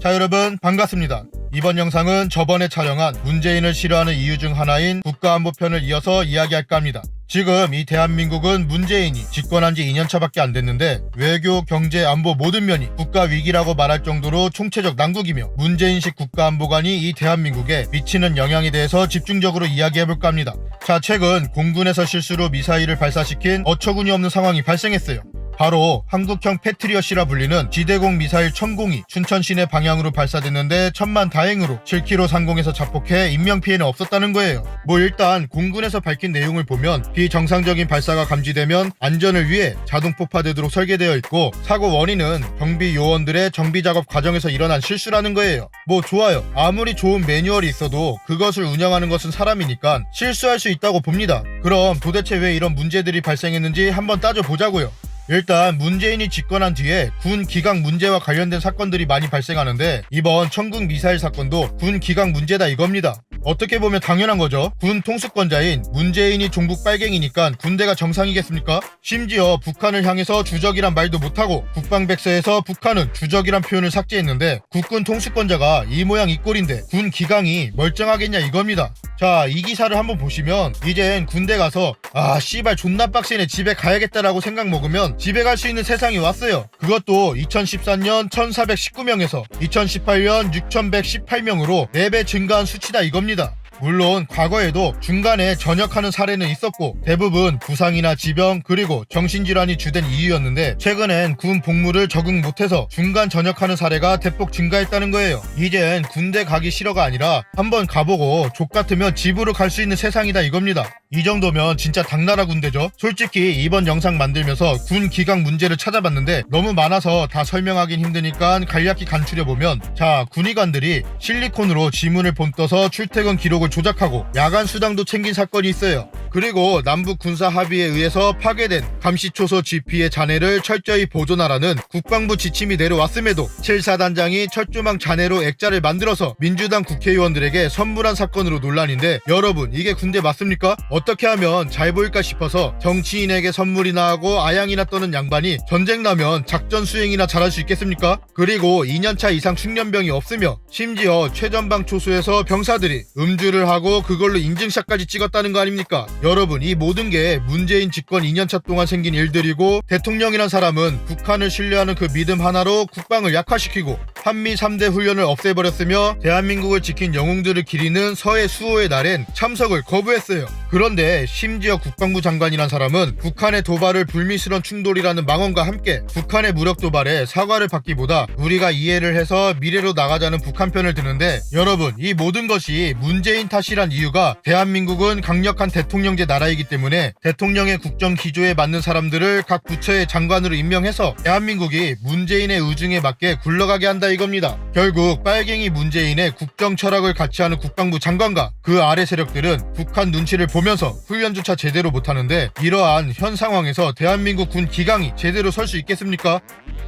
자, 여러분 반갑습니다. 이번 영상은 저번에 촬영한 문재인을 싫어하는 이유 중 하나인 국가안보편을 이어서 이야기할까 합니다. 지금 이 대한민국은 문재인이 집권한 지 2년차밖에 안 됐는데 외교, 경제, 안보 모든 면이 국가 위기라고 말할 정도로 총체적 난국이며 문재인식 국가안보관이 이 대한민국에 미치는 영향에 대해서 집중적으로 이야기해볼까 합니다. 자, 최근 공군에서 실수로 미사일을 발사시킨 어처구니 없는 상황이 발생했어요. 바로 한국형 패트리엇이라 불리는 지대공 미사일 천공이 춘천 시내 방향으로 발사됐는데 천만다행으로 7km 상공에서 자폭해 인명피해는 없었다는 거예요. 일단 공군에서 밝힌 내용을 보면 비정상적인 발사가 감지되면 안전을 위해 자동 폭파되도록 설계되어 있고 사고 원인은 경비 요원들의 정비 작업 과정에서 일어난 실수라는 거예요. 좋아요. 아무리 좋은 매뉴얼이 있어도 그것을 운영하는 것은 사람이니까 실수할 수 있다고 봅니다. 그럼 도대체 왜 이런 문제들이 발생했는지 한번 따져보자고요. 일단 문재인이 집권한 뒤에 군 기강 문제와 관련된 사건들이 많이 발생하는데 이번 천궁 미사일 사건도 군 기강 문제다 이겁니다. 어떻게 보면 당연한 거죠. 군 통수권자인 문재인이 종북 빨갱이니까 군대가 정상이겠습니까? 심지어 북한을 향해서 주적이란 말도 못하고 국방백서에서 북한은 주적이란 표현을 삭제했는데 국군 통수권자가 이 모양 이 꼴인데 군 기강이 멀쩡하겠냐 이겁니다. 자, 이 기사를 한번 보시면 이젠 군대 가서 씨발 존나 빡세네 집에 가야겠다라고 생각 먹으면 집에 갈 수 있는 세상이 왔어요. 그것도 2014년 1419명에서 2018년 6118명으로 4배 증가한 수치다 이겁니다. 물론 과거에도 중간에 전역하는 사례는 있었고 대부분 부상이나 지병 그리고 정신질환이 주된 이유였는데 최근엔 군 복무를 적응 못해서 중간 전역하는 사례가 대폭 증가했다는 거예요. 이젠 군대 가기 싫어가 아니라 한번 가보고 족같으면 집으로 갈 수 있는 세상이다 이겁니다. 이 정도면 진짜 당나라 군대죠. 솔직히 이번 영상 만들면서 군 기강 문제를 찾아봤는데 너무 많아서 다 설명하긴 힘드니까 간략히 간추려보면 자, 군의관들이 실리콘으로 지문을 본떠서 출퇴근 기록을 조작하고 야간 수당도 챙긴 사건이 있어요. 그리고 남북 군사 합의에 의해서 파괴된 감시초소 GP의 잔해를 철저히 보존하라는 국방부 지침이 내려왔음에도 7사단장이 철조망 잔해로 액자를 만들어서 민주당 국회의원들에게 선물한 사건으로 논란인데 여러분 이게 군대 맞습니까? 어떻게 하면 잘 보일까 싶어서 정치인에게 선물이나 하고 아양이나 떠는 양반이 전쟁 나면 작전 수행이나 잘할 수 있겠습니까? 그리고 2년차 이상 숙련병이 없으며 심지어 최전방 초소에서 병사들이 음주를 하고 그걸로 인증샷까지 찍었다는 거 아닙니까? 여러분 이 모든 게 문재인 집권 2년차 동안 생긴 일들이고 대통령이란 사람은 북한을 신뢰하는 그 믿음 하나로 국방을 약화시키고 한미 3대 훈련을 없애버렸으며 대한민국을 지킨 영웅들을 기리는 서해 수호의 날엔 참석을 거부했어요. 그런데 심지어 국방부 장관이란 사람은 북한의 도발을 불미스러운 충돌이라는 망언과 함께 북한의 무력 도발에 사과를 받기보다 우리가 이해를 해서 미래로 나가자는 북한 편을 드는데 여러분 이 모든 것이 문재인 탓이란 이유가 대한민국은 강력한 대통령제 나라이기 때문에 대통령의 국정 기조에 맞는 사람들을 각 부처의 장관으로 임명해서 대한민국이 문재인의 의중에 맞게 굴러가게 한다 이겁니다. 결국 빨갱이 문재인의 국정 철학을 같이 하는 국방부 장관과 그 아래 세력들은 북한 눈치를 보면서 훈련조차 제대로 못하는데 이러한 현 상황에서 대한민국 군 기강이 제대로 설 수 있겠습니까?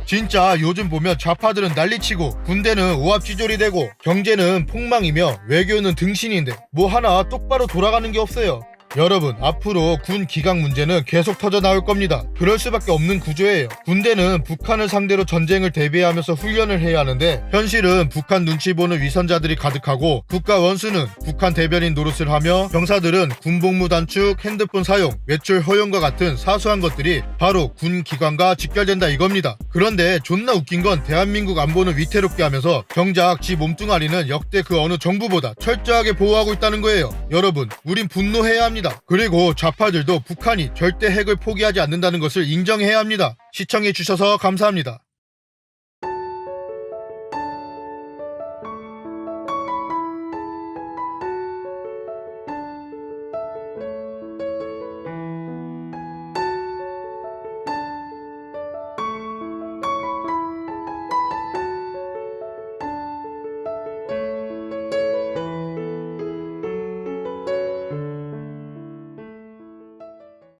진짜 요즘 보면 좌파들은 난리치고 군대는 오합지졸이 되고 경제는 폭망이며 외교는 등신인데 하나 똑바로 돌아가는 게 없어요. 여러분 앞으로 군 기강 문제는 계속 터져 나올 겁니다. 그럴 수밖에 없는 구조예요. 군대는 북한을 상대로 전쟁을 대비하면서 훈련을 해야 하는데 현실은 북한 눈치 보는 위선자들이 가득하고 국가 원수는 북한 대변인 노릇을 하며 병사들은 군복무 단축, 핸드폰 사용, 외출 허용과 같은 사소한 것들이 바로 군 기관과 직결된다 이겁니다. 그런데 존나 웃긴 건 대한민국 안보는 위태롭게 하면서 정작 지 몸뚱아리는 역대 그 어느 정부보다 철저하게 보호하고 있다는 거예요. 여러분 우린 분노해야 합니다. 그리고 좌파들도 북한이 절대 핵을 포기하지 않는다는 것을 인정해야 합니다. 시청해주셔서 감사합니다.